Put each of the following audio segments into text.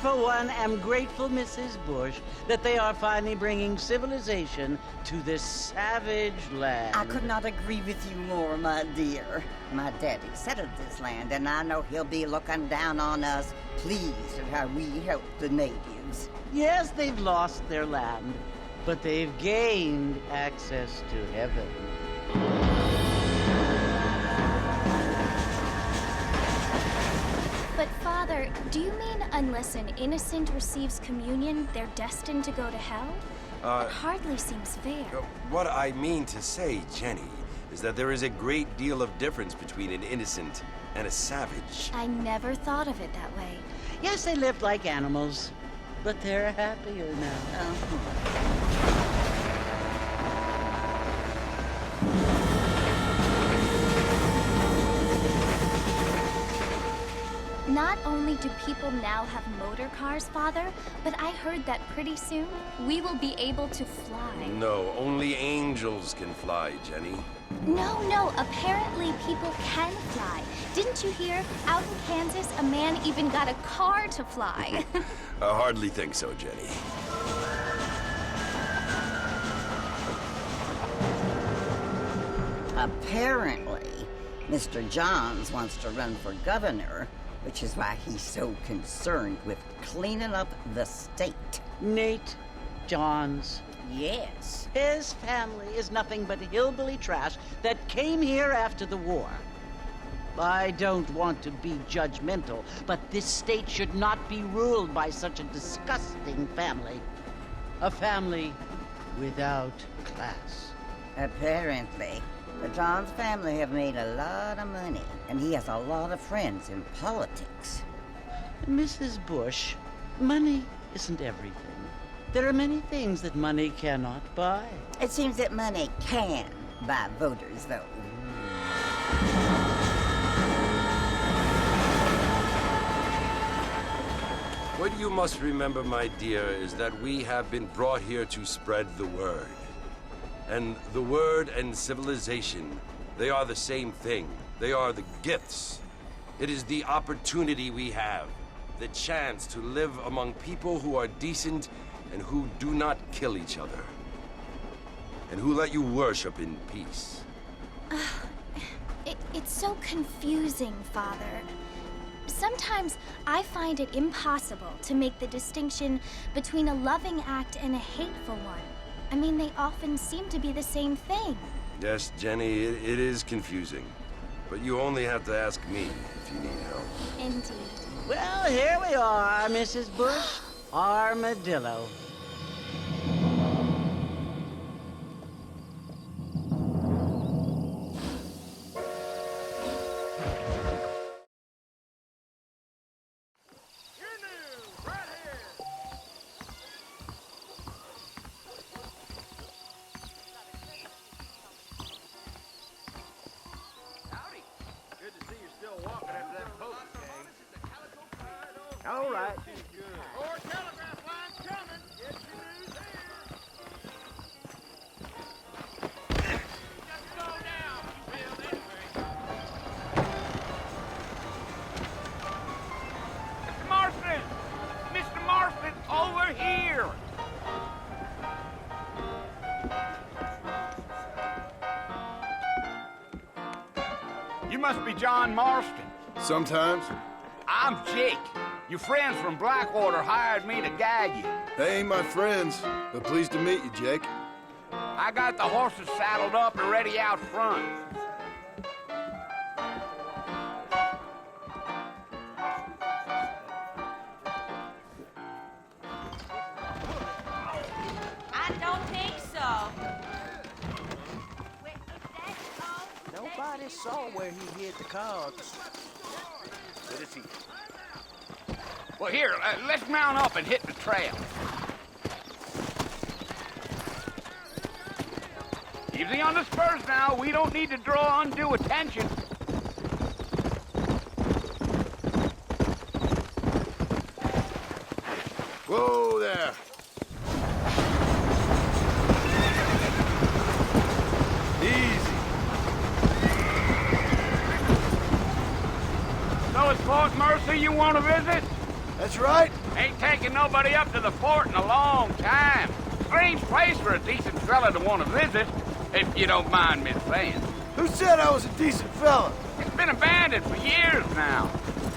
for one, am grateful, Mrs. Bush, that they are finally bringing civilization to this savage land. I could not agree with you more, my dear. My daddy settled this land, and I know he'll be looking down on us, pleased at how we help the natives. Yes, they've lost their land, but they've gained access to heaven. But Father, do you mean unless an innocent receives communion, they're destined to go to hell? That hardly seems fair. What I mean to say, Jenny, is that there is a great deal of difference between an innocent and a savage. I never thought of it that way. Yes, they lived like animals, but they're happier now. Not only do people now have motor cars, Father, but I heard that pretty soon we will be able to fly. No, only angels can fly, Jenny. No, apparently people can fly. Didn't you hear? Out in Kansas, a man even got a car to fly. I hardly think so, Jenny. Apparently, Mr. Johns wants to run for governor, which is why he's so concerned with cleaning up the state. Nate Johns. Yes. His family is nothing but hillbilly trash that came here after the war. I don't want to be judgmental, but this state should not be ruled by such a disgusting family. A family without class. Apparently. The Johns family have made a lot of money, and he has a lot of friends in politics. Mrs. Bush, money isn't everything. There are many things that money cannot buy. It seems that money can buy voters, though. What you must remember, my dear, is that we have been brought here to spread the word. And the word and civilization, they are the same thing. They are the gifts. It is the opportunity we have, the chance to live among people who are decent and who do not kill each other, and who let you worship in peace. It's so confusing, Father. Sometimes I find it impossible to make the distinction between a loving act and a hateful one. I mean, they often seem to be the same thing. Yes, Jenny, it is confusing. But you only have to ask me if you need help. Indeed. Well, here we are, Mrs. Bush. Armadillo. All right. More telegraph lines coming. Get your news here. Just slow down, Bill, anyway. Mr. Marston! Mr. Marston, over here! You must be John Marston. Sometimes. I'm Jake. Your friends from Blackwater hired me to guide you. They ain't my friends, but pleased to meet you, Jake. I got the horses saddled up and ready out front. I don't think so. Nobody saw where he hid the cards. Let us see. Well, here, let's mount up and hit the trail. Easy on the spurs now. We don't need to draw undue attention. Whoa there. Easy. So it's Fort Mercy you want to visit? That's right. Ain't taken nobody up to the fort in a long time. Strange place for a decent fella to want to visit, if you don't mind me saying. Who said I was a decent fella? It's been abandoned for years now.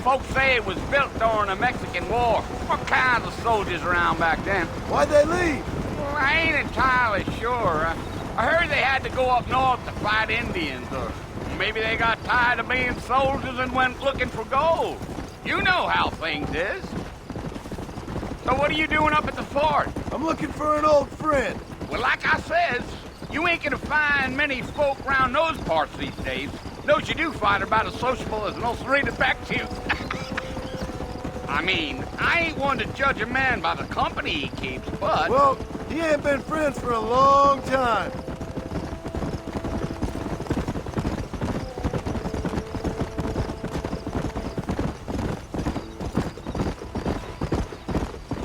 Folks say it was built during the Mexican War. What kinds of soldiers around back then? Why'd they leave? Well, I ain't entirely sure. I heard they had to go up north to fight Indians, or maybe they got tired of being soldiers and went looking for gold. You know how things is. So what are you doing up at the fort? I'm looking for an old friend. Well, like I says, you ain't gonna find many folk around those parts these days. Those you do find are about as sociable as an old serena back to you. I mean, I ain't one to judge a man by the company he keeps, but... Well, he ain't been friends for a long time.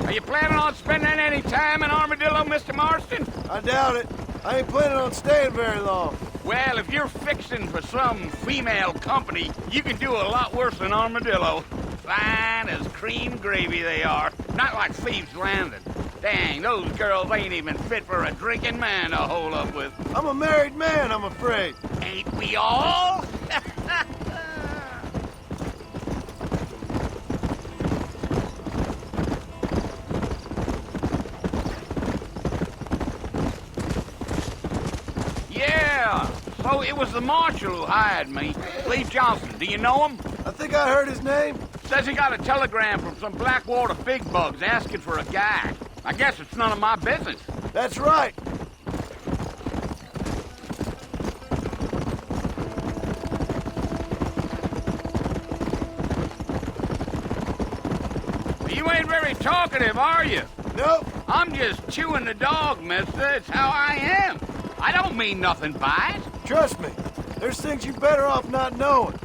Are you planning on spending any time in Armadillo, Mr. Marston? I doubt it. I ain't planning on staying very long. Well, if you're fixing for some female company, you can do a lot worse than Armadillo. Fine as cream gravy they are. Not like Thieves' Landing. Dang, those girls ain't even fit for a drinking man to hole up with. I'm a married man, I'm afraid. Ain't we all? Yeah, so it was the marshal who hired me. Leif Johnson, do you know him? I think I heard his name. Says he got a telegram from some Blackwater big bugs asking for a guy. I guess it's none of my business. That's right. You ain't very talkative, are you? Nope. I'm just chewing the dog, mister. It's how I am. I don't mean nothing by it. Trust me. There's things you're better off not knowing.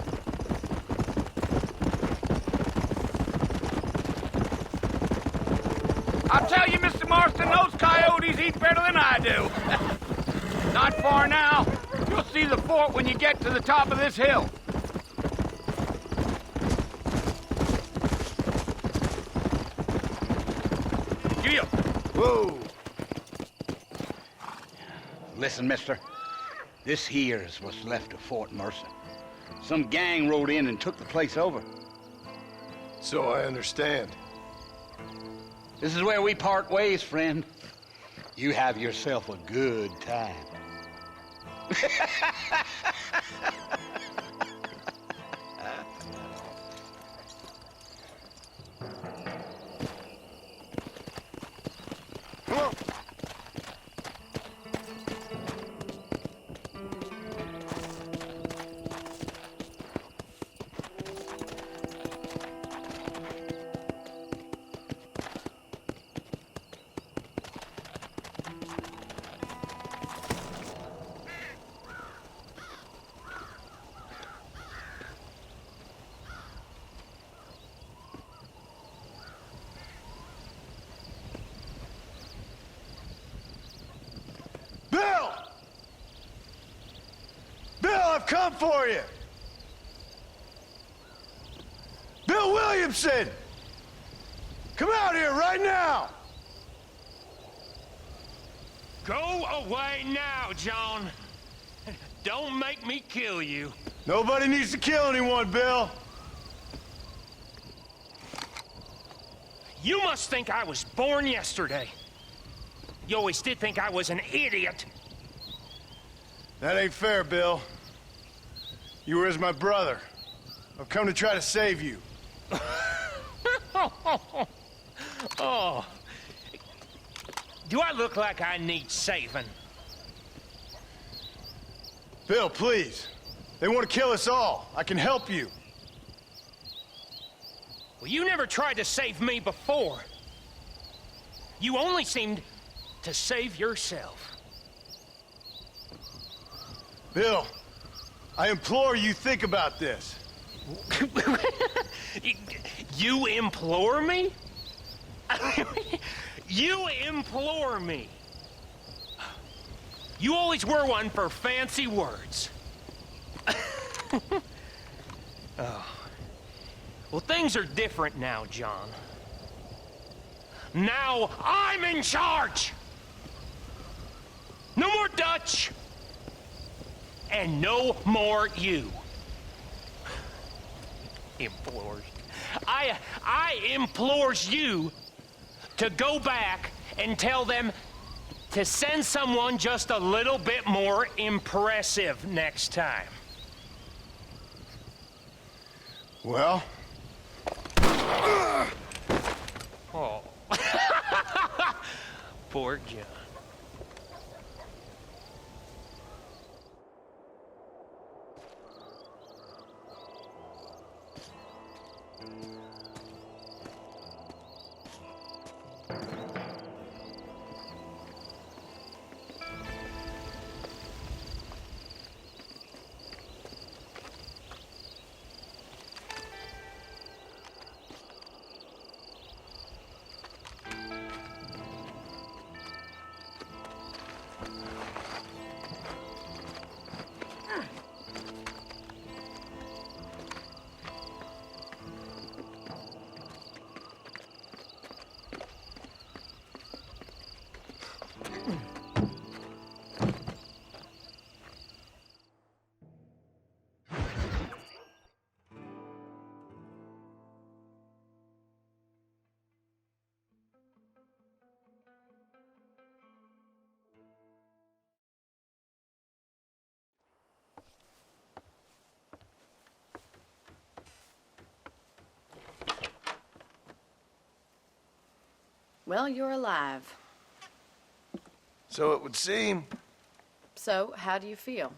I'll tell you, Mr. Marston, those coyotes eat better than I do. Not far now. You'll see the fort when you get to the top of this hill. Giddy up. Whoa. Listen, mister. This here is what's left of Fort Mercer. Some gang rode in and took the place over. So I understand. This is where we part ways, friend. You have yourself a good time. Come on. Bill! Bill, I've come for you! Bill Williamson! Come out here right now! Go away now, John. Don't make me kill you. Nobody needs to kill anyone, Bill. You must think I was born yesterday. You always did think I was an idiot. That ain't fair, Bill. You were as my brother. I've come to try to save you. Oh. Do I look like I need saving? Bill, please. They want to kill us all. I can help you. Well, you never tried to save me before. You only seemed to save yourself. Bill, I implore you think about this. You implore me? You implore me. You always were one for fancy words. Oh. Well, things are different now, John. Now I'm in charge! No more Dutch! And no more you. Implores. I implores you to go back and tell them to send someone just a little bit more impressive next time. Well? Oh. Poor John. Well, you're alive. So it would seem. So, how do you feel?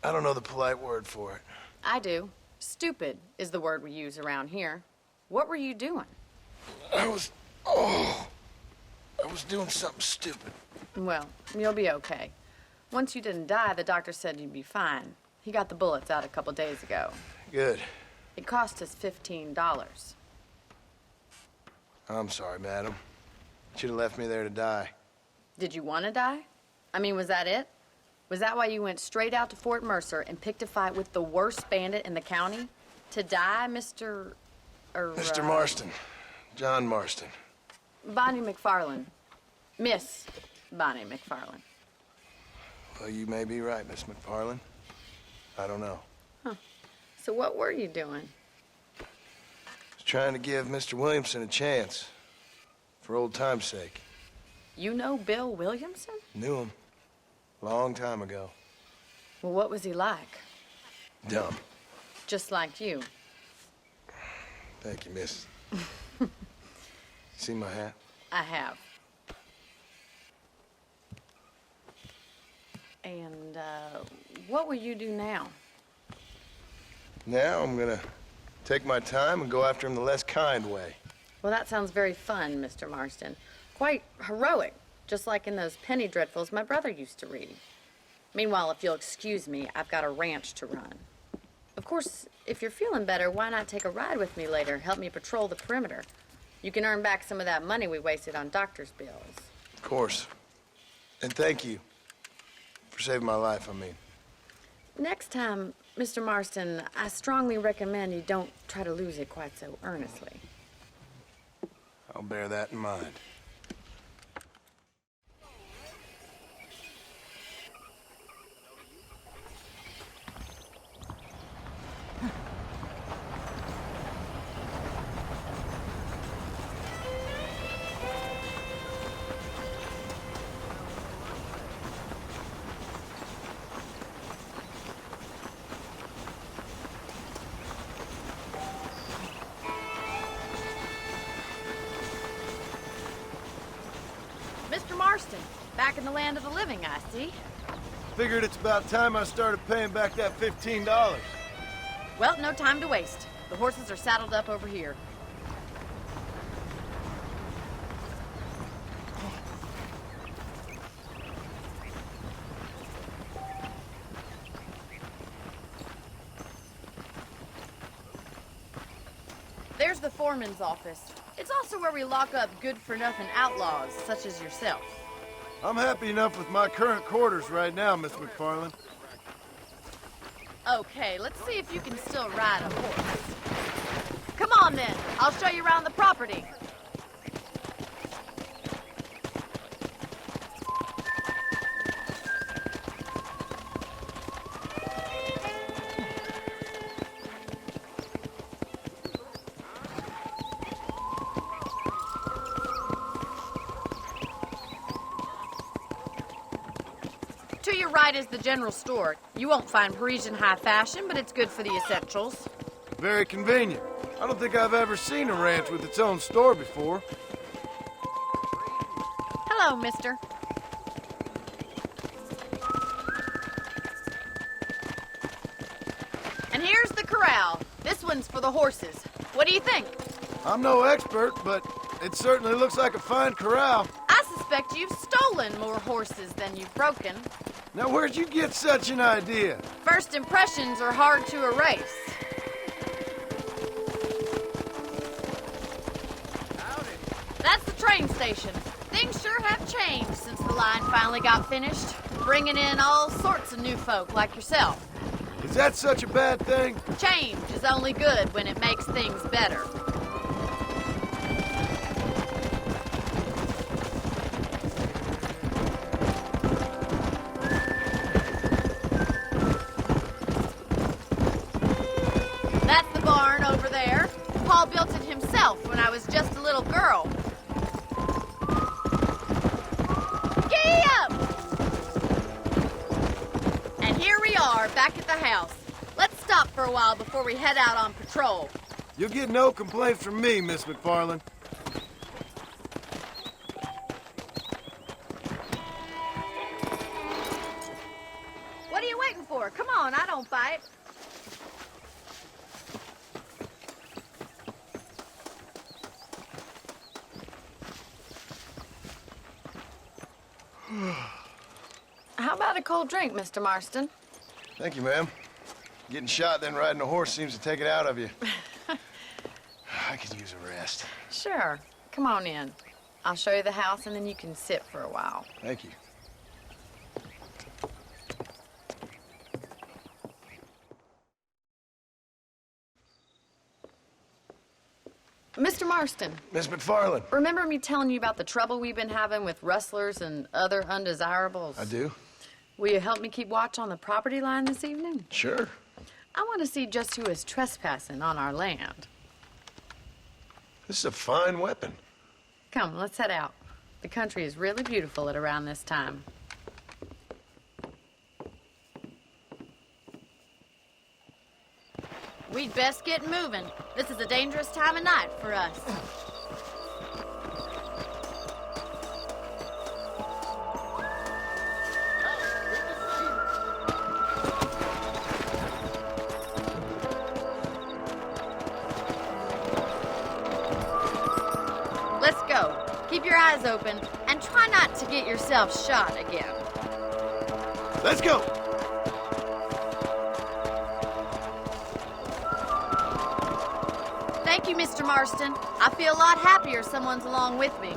I don't know the polite word for it. I do. Stupid is the word we use around here. What were you doing? I was doing something stupid. Well, you'll be okay. Once you didn't die, the doctor said you'd be fine. He got the bullets out a couple days ago. Good. It cost us $15. I'm sorry, madam. Should have left me there to die. Did you want to die? I mean, was that it? Was that why you went straight out to Fort Mercer and picked a fight with the worst bandit in the county? To die, Mr. Mr. Marston. John Marston. Bonnie McFarland. Miss Bonnie McFarland. Well, you may be right, Miss McFarland. I don't know. Huh. So what were you doing? I was trying to give Mr. Williamson a chance. For old time's sake. You know Bill Williamson? Knew him. Long time ago. Well, what was he like? Dumb. Just like you. Thank you, miss. See my hat? I have. And, what will you do now? Now I'm gonna take my time and go after him the less kind way. Well, that sounds very fun, Mr. Marston. Quite heroic, just like in those penny dreadfuls my brother used to read. Meanwhile, if you'll excuse me, I've got a ranch to run. Of course, if you're feeling better, why not take a ride with me later? Help me patrol the perimeter. You can earn back some of that money we wasted on doctor's bills. Of course. And thank you. For saving my life, I mean. Next time, Mr. Marston, I strongly recommend you don't try to lose it quite so earnestly. I'll bear that in mind. Mr. Marston, back in the land of the living, I see. Figured it's about time I started paying back that $15. Well, no time to waste. The horses are saddled up over here. There's the foreman's office. It's also where we lock up good-for-nothing outlaws, such as yourself. I'm happy enough with my current quarters right now, Miss McFarland. Okay, let's see if you can still ride a horse. Come on, then. I'll show you around the property. your right is the general store. You won't find Parisian high fashion, but it's good for the essentials. Very convenient. I don't think I've ever seen a ranch with its own store before. Hello, mister. And here's the corral. This one's for the horses. What do you think? I'm no expert, but it certainly looks like a fine corral. I suspect you've stolen more horses than you've broken. Now, where'd you get such an idea? First impressions are hard to erase. That's the train station. Things sure have changed since the line finally got finished, bringing in all sorts of new folk like yourself. Is that such a bad thing? Change is only good when it makes things better. That's the barn over there. Paul built it himself when I was just a little girl. Giddy up! And here we are, back at the house. Let's stop for a while before we head out on patrol. You'll get no complaints from me, Miss McFarland. What are you waiting for? Come on, I don't bite. How about a cold drink, Mr. Marston? Thank you, ma'am. Getting shot, then riding a horse seems to take it out of you. I could use a rest. Sure. Come on in. I'll show you the house, and then you can sit for a while. Thank you. Mr. Marston, Miss McFarland. remember me telling you about the trouble we've been having with rustlers and other undesirables? I do. Will you help me keep watch on the property line this evening? Sure. I want to see just who is trespassing on our land. This is a fine weapon. Come, let's head out. The country is really beautiful at around this time. We'd best get moving. This is a dangerous time of night for us. Let's go. Keep your eyes open and try not to get yourself shot again. Let's go! Thank you, Mr. Marston. I feel a lot happier someone's along with me.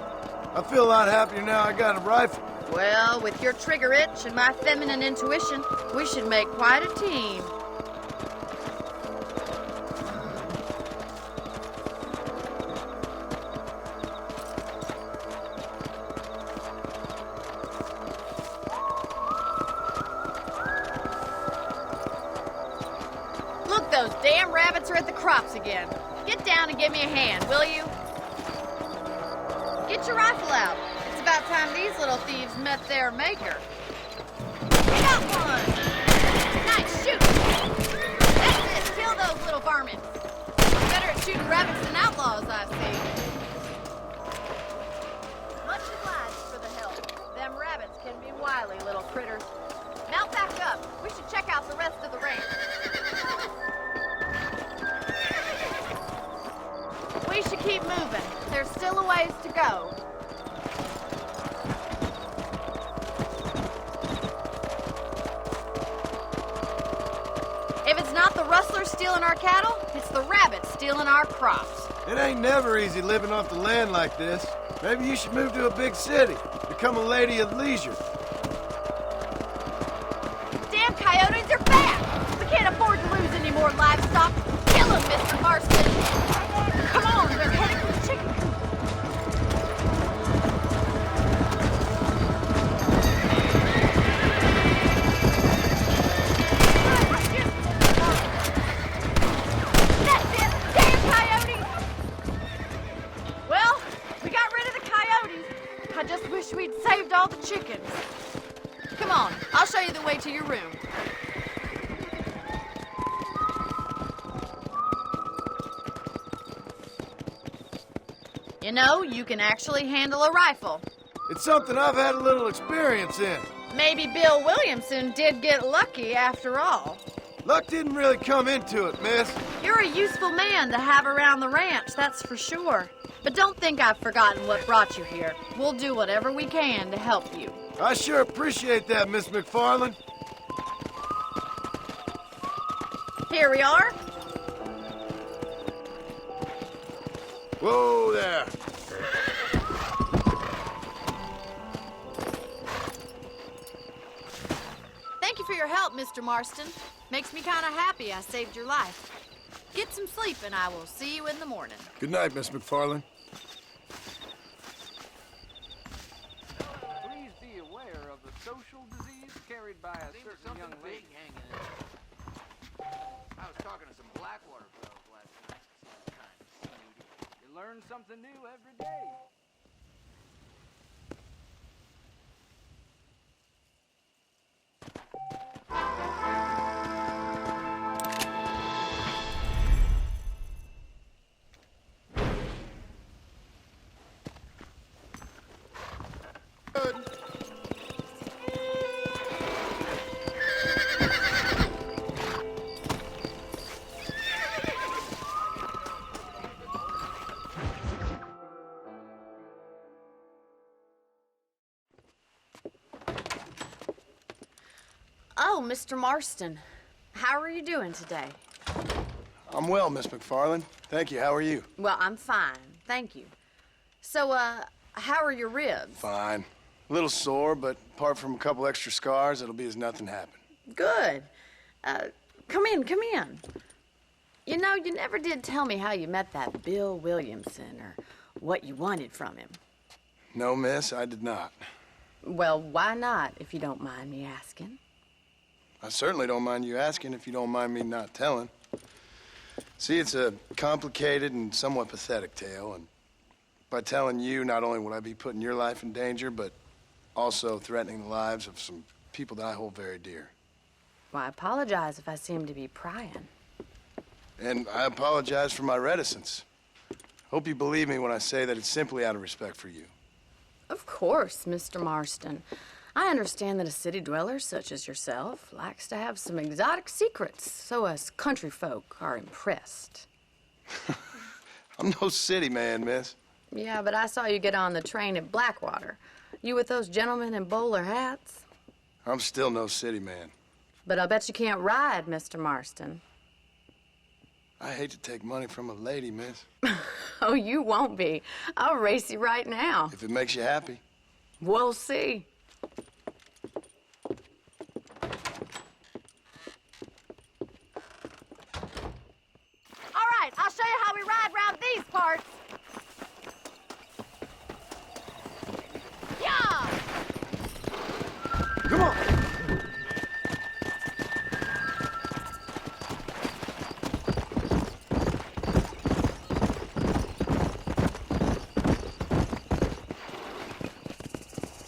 I feel a lot happier now I got a rifle. Well, with your trigger itch and my feminine intuition, we should make quite a team. Look, those damn rabbits are at the crops again. Get down and give me a hand, will you? Get your rifle out. It's about time these little thieves met their maker. You got one! Nice shooting! That's it, kill those little varmints. Better at shooting rabbits than outlaws, I see. Much obliged for the help. Them rabbits can be wily little critters. Mount back up. We should check out the rest of the range. We should keep moving. There's still a ways to go. If it's not the rustlers stealing our cattle, it's the rabbits stealing our crops. It ain't never easy living off the land like this. Maybe you should move to a big city. Become a lady of leisure. Damn coyotes are back! We can't afford to lose any more livestock. Kill them, Mr. Marston! Come on, they're heading for the chicken coop. That's it! Damn coyotes! Well, we got rid of the coyotes. I just wish we'd saved all the chickens. You know, you can actually handle a rifle. It's something I've had a little experience in. Maybe Bill Williamson did get lucky after all. Luck didn't really come into it, miss. You're a useful man to have around the ranch, that's for sure. But don't think I've forgotten what brought you here. We'll do whatever we can to help you. I sure appreciate that, Miss McFarland. Here we are. Whoa there. Thank you for your help, Mr. Marston. Makes me kind of happy I saved your life. Get some sleep and I will see you in the morning. Good night, Miss McFarland. Please be aware of the social disease carried by a certain young lady. I was talking to some Blackwater fellows last night. Kind of snooty. You learn something new every day. Oh, Mr. Marston. How are you doing today? I'm well, Miss McFarland. Thank you. How are you? Well, I'm fine. Thank you. So, how are your ribs? Fine. A little sore, but apart from a couple extra scars, it'll be as nothing happened. Good. Come in, come in. You know, you never did tell me how you met that Bill Williamson or what you wanted from him. No, miss, I did not. Well, why not, if you don't mind me asking? I certainly don't mind you asking if you don't mind me not telling. See, it's a complicated and somewhat pathetic tale, and by telling you, not only would I be putting your life in danger, but also threatening the lives of some people that I hold very dear. Well, I apologize if I seem to be prying. And I apologize for my reticence. Hope you believe me when I say that it's simply out of respect for you. Of course, Mr. Marston. I understand that a city dweller such as yourself likes to have some exotic secrets, so us country folk are impressed. I'm no city man, miss. Yeah, but I saw you get on the train at Blackwater. You with those gentlemen in bowler hats? I'm still no city man. But I'll bet you can't ride, Mr. Marston. I hate to take money from a lady, miss. Oh, you won't be. I'll race you right now. If it makes you happy. We'll see. All right, I'll show you how we ride round these parts. Yeah! Come on!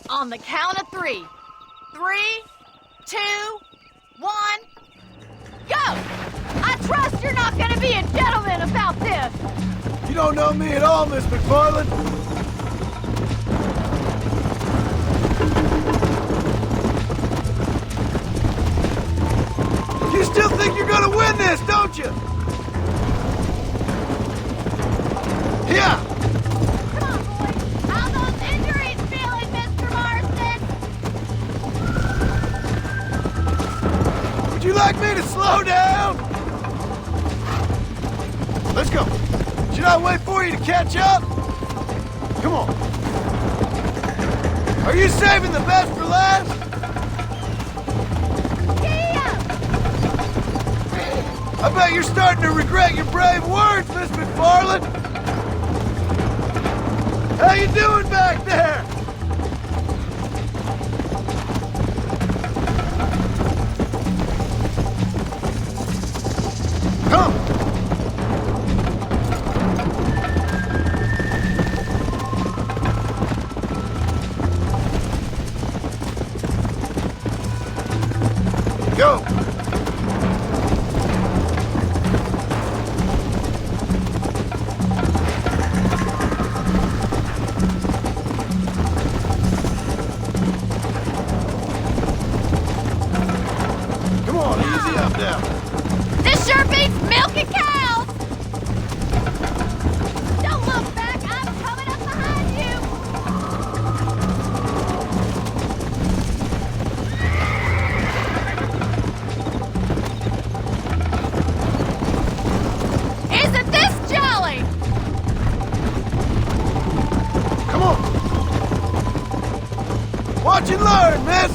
On the count of 3. 3, 2, 1, go! I trust you're not gonna be a gentleman about this. You don't know me at all, Miss McFarland. You still think you're gonna win this, don't you? Yeah! Come on, boys. How those injuries feeling, Mr. Marston? Would you like me to slow down? Let's go. Should I wait for you to catch up? Come on. Are you saving the best for last? I bet you're starting to regret your brave words, Miss McFarland. How you doing back there? Come. Go. Miss!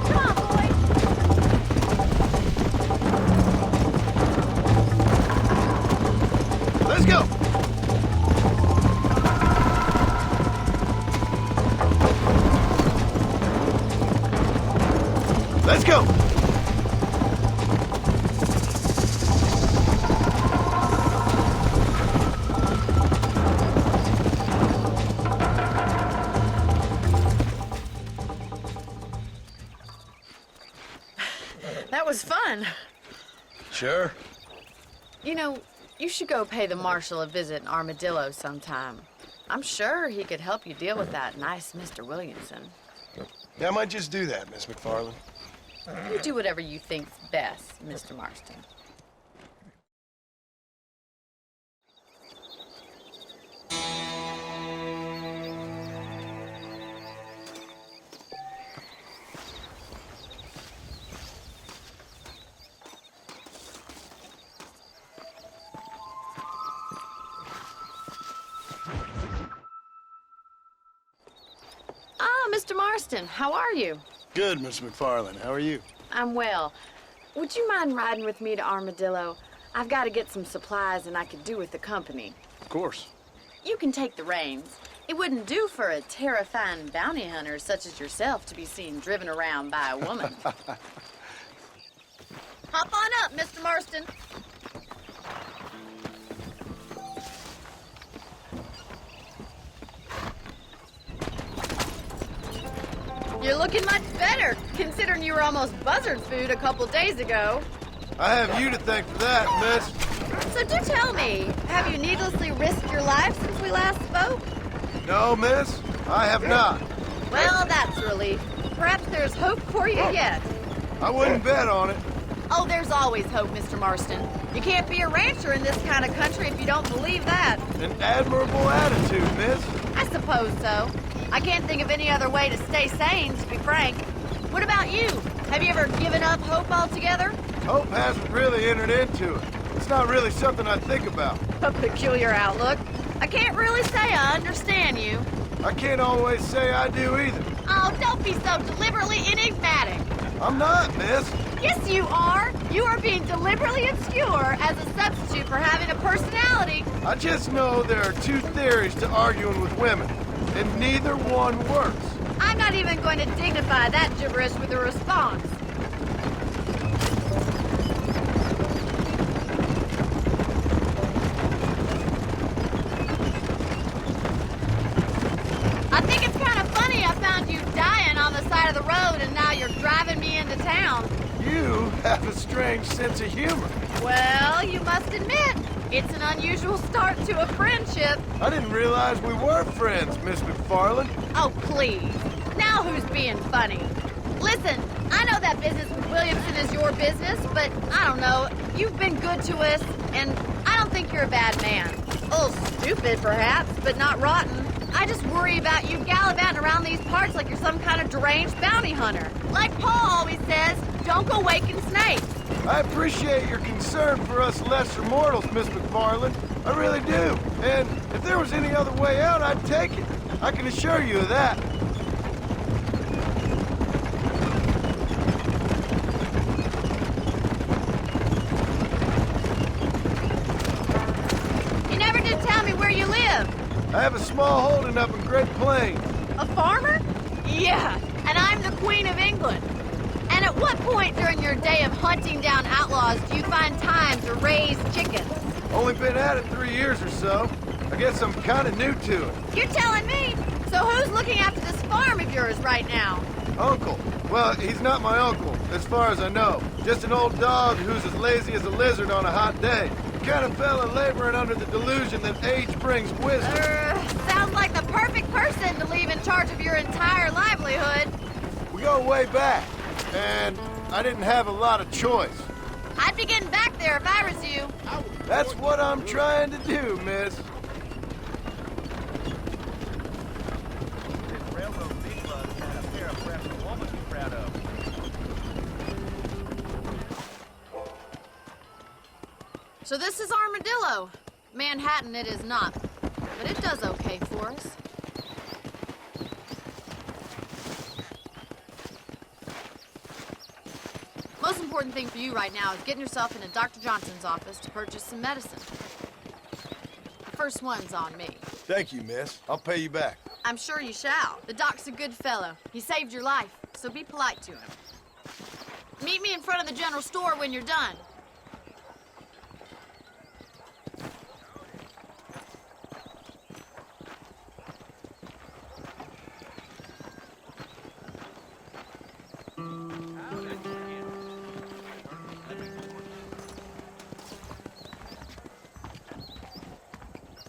Come on, boy. Let's go! Let's go! That was fun. Sure. You know, you should go pay the marshal a visit in Armadillo sometime. I'm sure he could help you deal with that nice Mr. Williamson. Yeah, I might just do that, Miss McFarland. You do whatever you think's best, Mr. Marston. Ah, Mr. Marston, how are you? Good, Miss McFarland. How are you? I'm well. Would you mind riding with me to Armadillo? I've got to get some supplies and I could do with the company. Of course. You can take the reins. It wouldn't do for a terrifying bounty hunter such as yourself to be seen driven around by a woman. Hop on up, Mr. Marston. You're looking much better, considering you were almost buzzard food a couple days ago. I have you to thank for that, miss. So do tell me, have you needlessly risked your life since we last spoke? No, miss, I have not. Well, that's a relief. Perhaps there's hope for you yet. I wouldn't bet on it. Oh, there's always hope, Mr. Marston. You can't be a rancher in this kind of country if you don't believe that. An admirable attitude, miss. I suppose so. I can't think of any other way to stay sane, to be frank. What about you? Have you ever given up hope altogether? Hope hasn't really entered into it. It's not really something I think about. A peculiar outlook. I can't really say I understand you. I can't always say I do either. Oh, don't be so deliberately enigmatic. I'm not, miss. Yes, you are. You are being deliberately obscure as a substitute for having a personality. I just know there are two theories to arguing with women, and neither one works. I'm not even going to dignify that gibberish with a response. I think it's kind of funny I found you dying on the side of the road and now you're driving me into town. You have a strange sense of humor. Well, you must admit, it's an unusual start to a friendship. I didn't realize we were friends, Miss McFarland. Oh, please. Now who's being funny? Listen, I know that business with Williamson is your business, but I don't know. You've been good to us, and I don't think you're a bad man. A little stupid, perhaps, but not rotten. I just worry about you gallivanting around these parts like you're some kind of deranged bounty hunter. Like Paul always says, don't go waking snakes. I appreciate your concern for us lesser mortals, Miss McFarland. I really do. And if there was any other way out, I'd take it. I can assure you of that. You never did tell me where you live. I have a small holding up in Great Plains. A farmer? Yeah, and I'm the Queen of England. And at what point during your day of hunting down outlaws do you find time to raise chickens? Only been at it 3 years or so. I guess I'm kind of new to it. You're telling me? So who's looking after this farm of yours right now? Uncle. Well, he's not my uncle, as far as I know. Just an old dog who's as lazy as a lizard on a hot day. The kind of fella laboring under the delusion that age brings wisdom. Sounds like the perfect person to leave in charge of your entire livelihood. We go way back, and I didn't have a lot of choice. I'd be getting back there if I was you. That's what I'm trying to do, miss. This railroad big bug's got a pair of breasts a woman to be proud of. So this is Armadillo. Manhattan it is not, but it does okay for us. Most important thing for you right now is getting yourself into Dr. Johnson's office to purchase some medicine. The first one's on me. Thank you, miss. I'll pay you back. I'm sure you shall. The doc's a good fellow. He saved your life, so be polite to him. Meet me in front of the general store when you're done.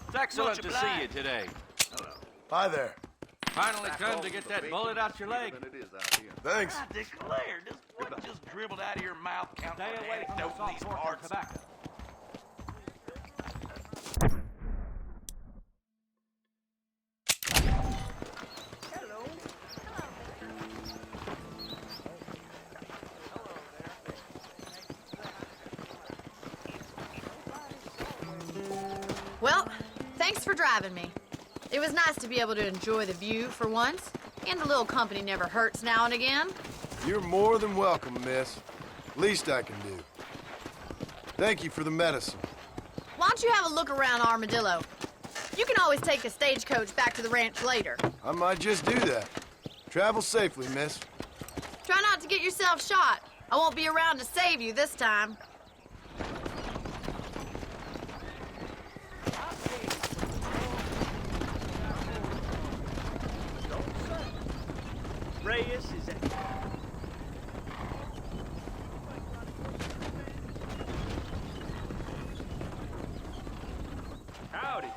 It's excellent to see you today. Hi there. Finally come to get that bullet out your leg. Thanks. I declare, this what just dribbled out of your mouth counting Stay away from anecdote the in these salt pork and parts. tobacco. Well, thanks for driving me. It was nice to be able to enjoy the view for once, and a little company never hurts now and again. You're more than welcome, miss. Least I can do. Thank you for the medicine. Why don't you have a look around Armadillo? You can always take a stagecoach back to the ranch later. I might just do that. Travel safely, miss. Try not to get yourself shot. I won't be around to save you this time. Reyes is at... Howdy.